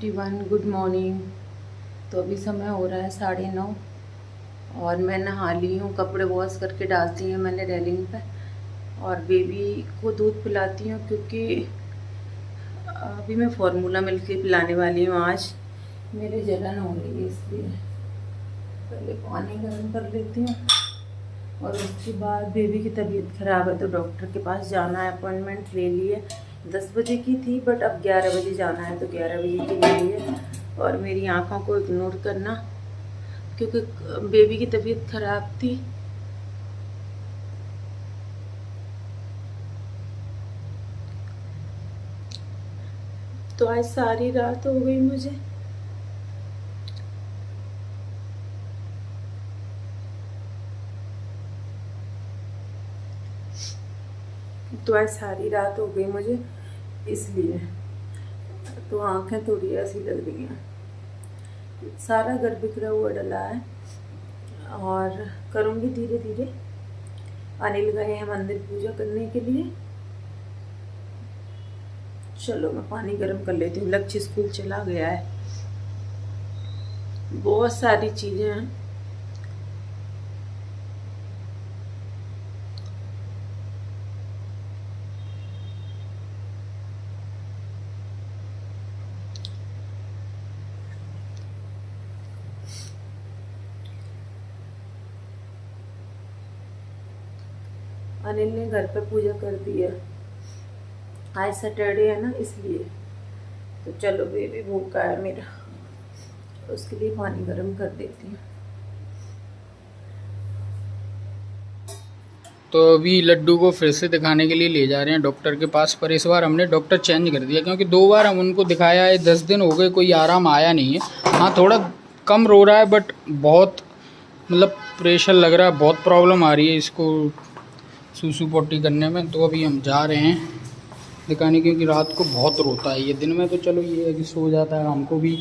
Everyone, good morning. तो अभी समय हो रहा है 9:30 और मैं नहा ली हूँ। कपड़े वॉश करके डाल दिए हैं मैंने रेलिंग पे और बेबी को दूध पिलाती हूँ क्योंकि अभी मैं फार्मूला मिल्क के पिलाने वाली हूँ। आज मेरे जलन हो रही है इसलिए पहले पानी गर्म कर लेती हूँ और उसके बाद बेबी की तबीयत ख़राब है तो डॉक्टर के पास जाना है। अपॉइंटमेंट ले लिए 10 बजे की थी बट अब 11 बजे जाना है तो 11 बजे के लिए। और मेरी आँखों को इग्नोर करना क्योंकि बेबी की तबीयत ख़राब थी। तो आज सारी रात हो गई मुझे। इसलिए तो आंखें थोड़ी ऐसी लग रही हैं। सारा घर बिखरा हुआ डला है और करूँगी धीरे धीरे। अनिल गए हैं मंदिर पूजा करने के लिए। चलो मैं पानी गर्म कर लेती हूँ। लक्ष्य स्कूल चला गया है। बहुत सारी चीज़ें हैं। अनिल ने घर पे पूजा कर दी है। आज सैटरडे है ना इसलिए। तो चलो बेबी भूखा है मेरा, उसके लिए पानी गर्म कर देती हूँ। तो अभी लड्डू को फिर से दिखाने के लिए ले जा रहे हैं डॉक्टर के पास, पर इस बार हमने डॉक्टर चेंज कर दिया क्योंकि 2 बार हम उनको दिखाया है। 10 दिन हो गए, कोई आराम आया नहीं है। हाँ थोड़ा कम रो रहा है बट बहुत मतलब प्रेशर लग रहा है, बहुत प्रॉब्लम आ रही है इसको सूसू पोटी करने में। तो अभी हम जा रहे हैं दिखाने क्योंकि रात को बहुत रोता है। ये दिन में तो चलो ये है कि सो जाता है, हमको भी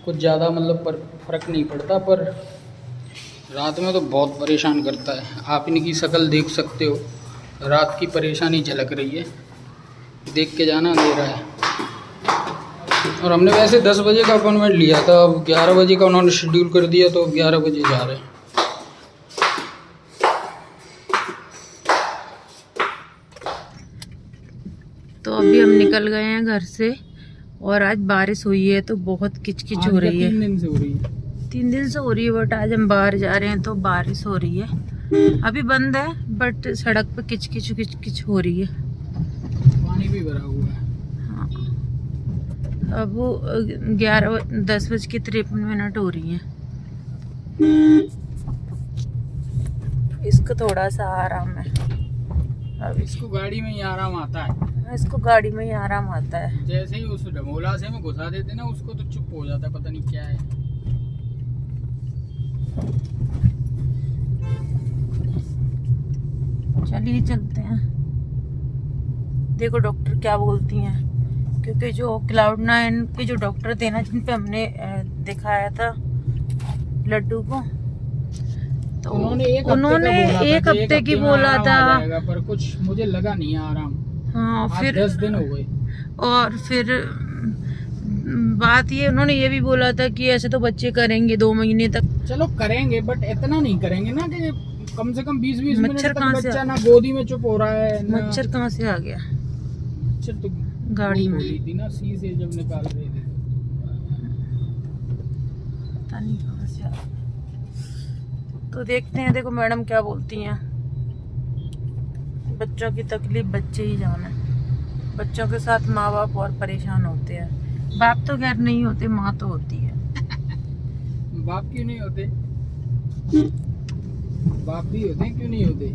कुछ ज़्यादा मतलब पर फ़र्क नहीं पड़ता, पर रात में तो बहुत परेशान करता है। आप इनकी शक्ल देख सकते हो, रात की परेशानी झलक रही है। देख के जाना दे रहा है। और हमने वैसे 10 बजे का अपॉइंटमेंट लिया था, अब 11 बजे का उन्होंने शेड्यूल कर दिया तो 11 बजे जा रहे हैं। तो अभी हम निकल गए हैं घर से और आज बारिश हुई है तो बहुत किचकिच हो रही है। 3 दिन से हो रही है। 3 दिन से हो रही है बट आज हम बाहर जा रहे हैं तो बारिश हो रही है। अभी बंद है बट सड़क पे किचकिच किचकिच हो रही है। पानी भी भरा हुआ है। हाँ, अब वो 10:53 हो रही है। इसको थोड़ा सा आराम है। अब इसको गाड़ी में ही आराम आता है। इसको गाड़ी में ही आराम आता है। जैसे ही उस ढमोला से में घुसा देते ना उसको तो चुप हो जाता है, पता नहीं क्या है। चलिए चलते हैं, देखो डॉक्टर क्या बोलती हैं। क्योंकि जो Cloud9 के जो डॉक्टर थे ना जिन पे हमने दिखाया था लड्डू को, तो उन्होंने एक हफ्ते की बोला था, पर कुछ मुझे लगा नहीं आराम। हाँ फिर 10 दिन हो गए। और फिर बात ये उन्होंने ये भी बोला था कि ऐसे तो बच्चे करेंगे 2 महीने तक। चलो करेंगे बट इतना नहीं करेंगे ना कि कम से कम 20-20 मिनट तक बच्चा ना गोदी में चुप हो रहा है। मच्छर कहाँ से आ गया? मच्छर तो गाड़ी में थी ना, सी से जब निकाल रहे थे। पता नहीं कहाँ से आ गया। तो देखते हैं, देखो मैडम क्या बोलती हैं। बच्चों की तकलीफ बच्चे ही जाने। बच्चों के साथ माँ बाप और परेशान होते हैं। बाप तो खैर नहीं होते, माँ तो होती है। बाप क्यों नहीं होते? बाप भी होते हैं, क्यों नहीं होते?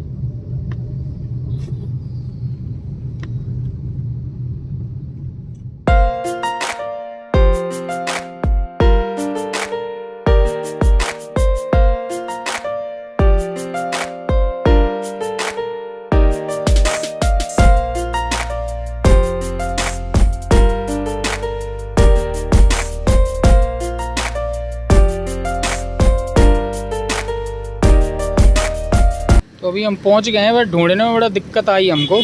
तो अभी हम पहुंच गए हैं, बट ढूंढने में बड़ा दिक्कत आई हमको।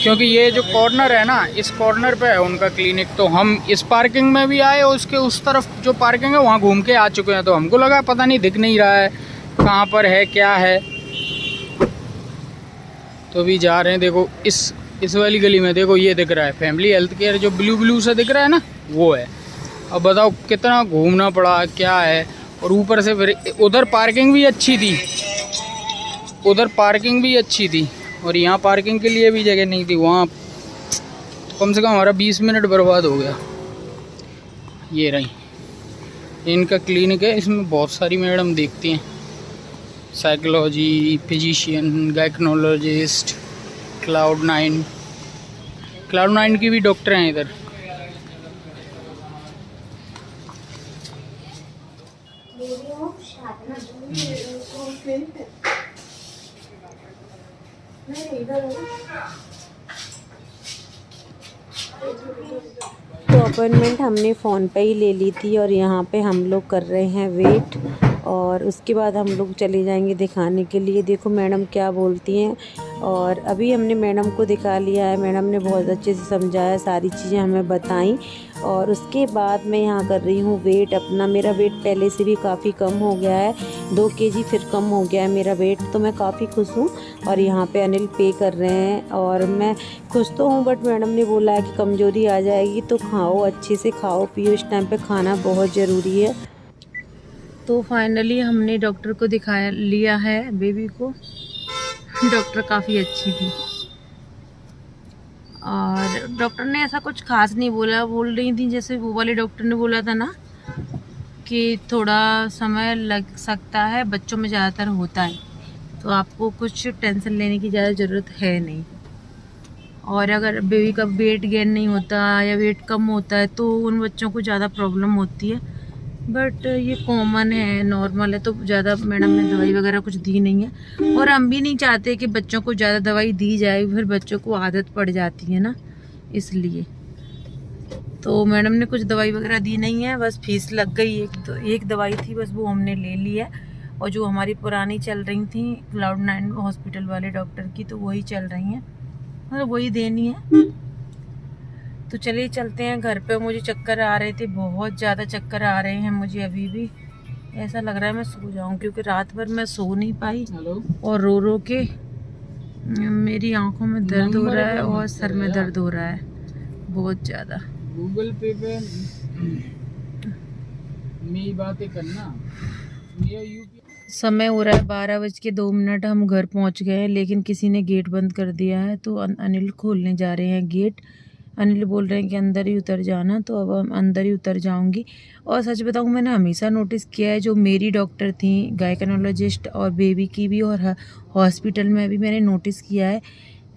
क्योंकि ये जो कॉर्नर है ना, इस कॉर्नर पे है उनका क्लिनिक। तो हम इस पार्किंग में भी आए और उसके उस तरफ जो पार्किंग है वहाँ घूम के आ चुके हैं। तो हमको लगा पता नहीं दिख नहीं रहा है कहाँ पर है क्या है, तो अभी जा रहे हैं। देखो इस वाली गली में देखो ये दिख रहा है फैमिली हेल्थ केयर, जो ब्लू ब्लू सा दिख रहा है ना वो है। अब बताओ कितना घूमना पड़ा क्या है। और ऊपर से फिर उधर पार्किंग भी अच्छी थी, उधर पार्किंग भी अच्छी थी और यहाँ पार्किंग के लिए भी जगह नहीं थी। वहाँ तो कम से कम हमारा 20 मिनट बर्बाद हो गया। ये रही इनका क्लिनिक है, इसमें बहुत सारी मैडम देखती हैं, साइकोलॉजी, फिजिशियन, गायकोनोलॉजिस्ट, क्लाउड9 की भी डॉक्टर हैं इधर। तो अपॉइंटमेंट हमने फ़ोन पे ही ले ली थी और यहाँ पे हम लोग कर रहे हैं वेट, और उसके बाद हम लोग चले जाएंगे दिखाने के लिए। देखो मैडम क्या बोलती हैं। और अभी हमने मैडम को दिखा लिया है, मैडम ने बहुत अच्छे से समझाया, सारी चीज़ें हमें बताई। और उसके बाद मैं यहाँ कर रही हूँ वेट अपना। मेरा वेट पहले से भी काफ़ी कम हो गया है, 2 kg फिर कम हो गया है मेरा वेट, तो मैं काफ़ी खुश हूँ। और यहाँ पे अनिल पे कर रहे हैं और मैं खुश तो हूँ, बट मैडम ने बोला है कि कमज़ोरी आ जाएगी तो खाओ, अच्छे से खाओ पियो, इस टाइम पे खाना बहुत ज़रूरी है। तो फाइनली हमने डॉक्टर को दिखाया लिया है बेबी को। डॉक्टर काफ़ी अच्छी थी और डॉक्टर ने ऐसा कुछ खास नहीं बोला, बोल रही थी जैसे वो वाले डॉक्टर ने बोला था ना कि थोड़ा समय लग सकता है, बच्चों में ज़्यादातर होता है, तो आपको कुछ टेंशन लेने की ज़्यादा ज़रूरत है नहीं। और अगर बेबी का वेट गेन नहीं होता या वेट कम होता है तो उन बच्चों को ज़्यादा प्रॉब्लम होती है, बट ये कॉमन है, नॉर्मल है, तो ज़्यादा मैडम ने दवाई वगैरह कुछ दी नहीं है। और हम भी नहीं चाहते कि बच्चों को ज़्यादा दवाई दी जाए, फिर बच्चों को आदत पड़ जाती है ना, इसलिए। तो मैडम ने कुछ दवाई वगैरह दी नहीं है, बस फीस लग गई, एक दवाई थी बस, वो हमने ले ली है। और जो हमारी पुरानी चल रही थी क्लाउड9 हॉस्पिटल वाले डॉक्टर की, तो वही चल रही हैं, मतलब वही देनी है। तो चलिए चलते हैं घर पे। मुझे चक्कर आ रहे थे, बहुत ज़्यादा चक्कर आ रहे हैं मुझे, अभी भी ऐसा लग रहा है मैं सो जाऊं, क्योंकि रात भर मैं सो नहीं पाई और रो रो के मेरी आंखों में दर्द हो रहा है और सर में दर्द हो रहा है बहुत ज़्यादा। गूगल पे मेरी बातें करना। समय हो रहा है 12:02। हम घर पहुंच गए हैं, लेकिन किसी ने गेट बंद कर दिया है, तो अनिल खोलने जा रहे हैं गेट। अनिल बोल रहे हैं कि अंदर ही उतर जाना, तो अब हम अंदर ही उतर जाऊंगी। और सच बताऊं, मैंने हमेशा नोटिस किया है, जो मेरी डॉक्टर थी गायकोनोलॉजिस्ट और बेबी की भी और हॉस्पिटल में भी मैंने नोटिस किया है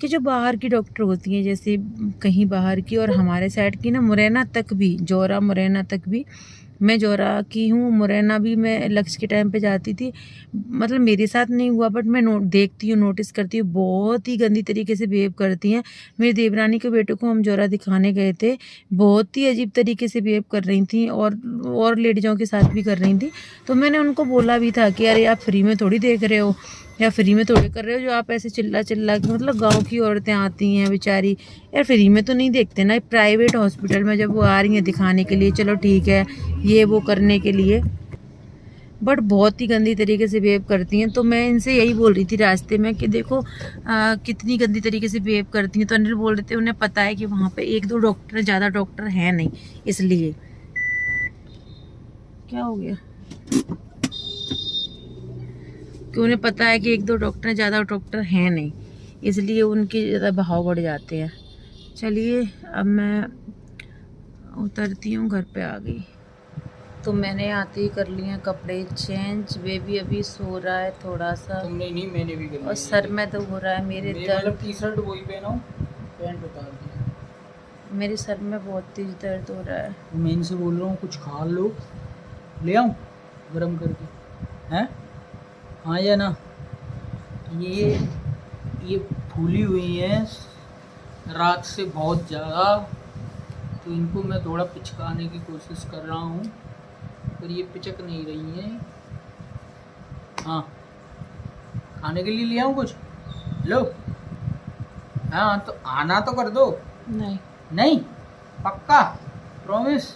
कि जो बाहर की डॉक्टर होती हैं, जैसे कहीं बाहर की और हमारे साइड की ना, मुरैना तक भी, जौरा मुरैना तक भी, मैं जौरा की हूँ, मुरैना भी मैं लक्ष्य के टाइम पे जाती थी, मतलब मेरे साथ नहीं हुआ, बट मैं देखती हूँ, नोटिस करती हूँ, बहुत ही गंदी तरीके से बिहेव करती हैं। मेरी देवरानी के बेटे को हम जौरा दिखाने गए थे, बहुत ही अजीब तरीके से बिहेव कर रही थी और लेडीज़ों के साथ भी कर रही थी। तो मैंने उनको बोला भी था कि अरे आप फ्री में थोड़ी देख रहे हो या फ्री में थोड़ी कर रहे हो, जो आप ऐसे चिल्ला चिल्ला के, मतलब गांव की औरतें आती हैं बेचारी, यार फ्री में तो नहीं देखते ना। प्राइवेट हॉस्पिटल में जब वो आ रही हैं दिखाने के लिए, चलो ठीक है, ये वो करने के लिए, बट बहुत ही गंदी तरीके से बिहेव करती हैं। तो मैं इनसे यही बोल रही थी रास्ते में कि देखो कितनी गंदी तरीके से बिहेव करती हैं। तो अनिल बोल रहे थे उन्हें पता है कि वहाँ पे 1-2 डॉक्टर, ज़्यादा डॉक्टर हैं नहीं, इसलिए। क्या हो गया कि उन्हें पता है कि 1-2 डॉक्टर, ज़्यादा डॉक्टर हैं नहीं, इसलिए उनके ज़्यादा भाव बढ़ जाते हैं। चलिए अब मैं उतरती हूँ, घर पे आ गई। तो मैंने आते ही कर लिए कपड़े चेंज। बेबी अभी सो रहा है थोड़ा सा, तुमने नहीं, मैंने भी कर और सर में तो हो रहा है मेरे दर्द। टी शर्ट वही पहना हूँ, पैंट उतार दिया। मेरे सर में बहुत तेज दर्द हो रहा है। मैं इनसे बोल रहा हूँ कुछ खा लो, ले आऊँ गरम करके, हैं? हाँ या ना? ये फूली हुई हैं रात से बहुत ज़्यादा, तो इनको मैं थोड़ा पिचकाने की कोशिश कर रहा हूँ, पर ये पिचक नहीं रही हैं। हाँ, खाने के लिए ले आऊँ कुछ? लो, हाँ तो आना तो कर दो। नहीं। नहीं पक्का प्रॉमिस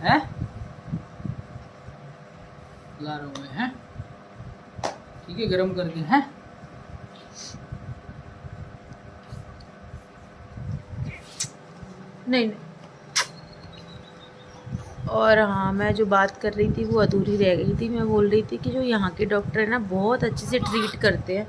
है? ला रहा हूँ मैं, हैं? ठीक है गरम कर दिया है। नहीं। और हाँ, मैं जो बात कर रही थी वो अधूरी रह गई थी। मैं बोल रही थी कि जो यहाँ के डॉक्टर है ना, बहुत अच्छे से ट्रीट करते हैं,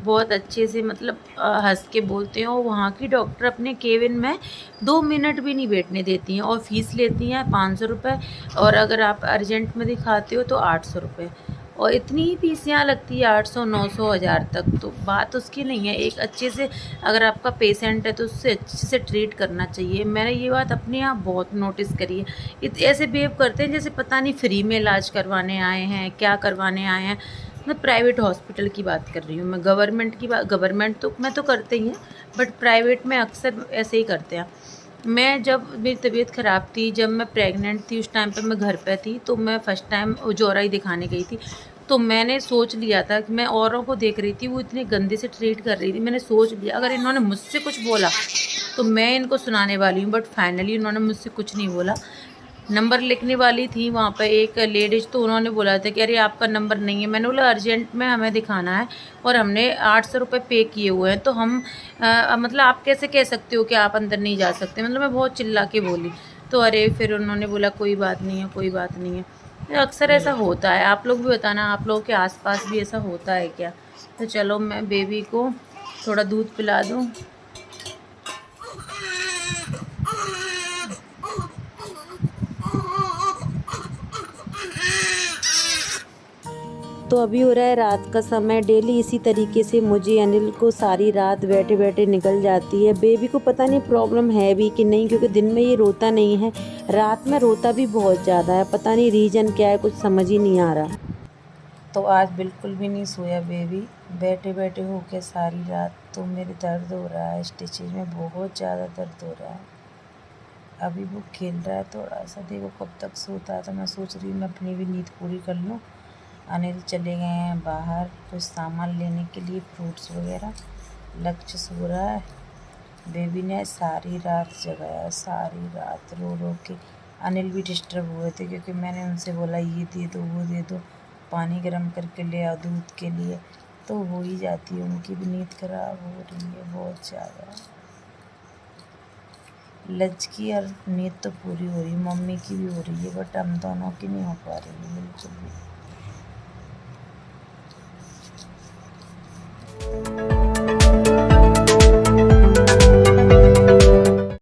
बहुत अच्छे से, मतलब हंस के बोलते हैं। और वहाँ की डॉक्टर अपने केबिन में 2 मिनट भी नहीं बैठने देती हैं। और फीस लेती हैं 500 रुपये, और अगर आप अर्जेंट में दिखाते हो तो 800 रुपये। और इतनी ही फीस यहाँ लगती है, 800, 900, 1000 तक। तो बात उसकी नहीं है, एक अच्छे से अगर आपका पेशेंट है तो उससे अच्छे से ट्रीट करना चाहिए। मैंने ये बात अपने यहाँ बहुत नोटिस करी है। ऐसे बिहेव करते हैं जैसे पता नहीं फ्री में इलाज करवाने आए हैं, क्या करवाने आए हैं। मैं प्राइवेट हॉस्पिटल की बात कर रही हूँ, मैं गवर्नमेंट की बात, गवर्नमेंट तो मैं तो करते ही हैं, बट प्राइवेट में अक्सर ऐसे ही करते हैं। मैं जब मेरी तबीयत ख़राब थी, जब मैं प्रेग्नेंट थी, उस टाइम पे मैं घर पे थी, तो मैं फ़र्स्ट टाइम जोराई दिखाने गई थी। तो मैंने सोच लिया था कि मैं औरों को देख रही थी वो इतने गंदे से ट्रीट कर रही थी, मैंने सोच लिया अगर इन्होंने मुझसे कुछ बोला तो मैं इनको सुनाने वाली हूँ। बट फाइनली उन्होंने मुझसे कुछ नहीं बोला। नंबर लिखने वाली थी वहाँ पर एक लेडीज़, तो उन्होंने बोला था कि अरे आपका नंबर नहीं है। मैंने बोला अर्जेंट में हमें दिखाना है और हमने 800 रुपये पे किए हुए हैं, तो हम मतलब आप कैसे कह सकते हो कि आप अंदर नहीं जा सकते। मतलब मैं बहुत चिल्ला के बोली। तो अरे फिर उन्होंने बोला कोई बात नहीं है, कोई बात नहीं है। तो अक्सर ऐसा होता है, आप लोग भी बताना, आप लोगों के आसपास भी ऐसा होता है क्या। तो चलो मैं बेबी को थोड़ा दूध पिला दूँ। तो अभी हो रहा है रात का समय। डेली इसी तरीके से मुझे अनिल को सारी रात बैठे बैठे निकल जाती है। बेबी को पता नहीं प्रॉब्लम है भी कि नहीं, क्योंकि दिन में ये रोता नहीं है, रात में रोता भी बहुत ज़्यादा है। पता नहीं रीज़न क्या है, कुछ समझ ही नहीं आ रहा। तो आज बिल्कुल भी नहीं सोया बेबी, बैठे बैठे हो के सारी रात। तो मेरे दर्द हो रहा है, स्टिचेज में बहुत ज़्यादा दर्द हो रहा है। अभी वो खेल रहा है थोड़ा सा, देखो कब तक सोता है। तो मैं सोच रही हूँ मैं अपनी भी नींद पूरी कर लूँ। अनिल चले गए हैं बाहर कुछ सामान लेने के लिए, फ्रूट्स वगैरह। लक्ष्य सो रहा है। बेबी ने सारी रात जगाया, सारी रात रो रो के। अनिल भी डिस्टर्ब हुए थे क्योंकि मैंने उनसे बोला ये दे दो, वो दे दो, पानी गर्म करके ले आओ दूध के लिए। तो हो ही जाती है, उनकी भी नींद खराब हो रही है बहुत ज़्यादा। लज की और नींद तो पूरी हो रही है, मम्मी की भी हो रही है, बट हम दोनों की नहीं हो पा रही है बिल्कुल भी।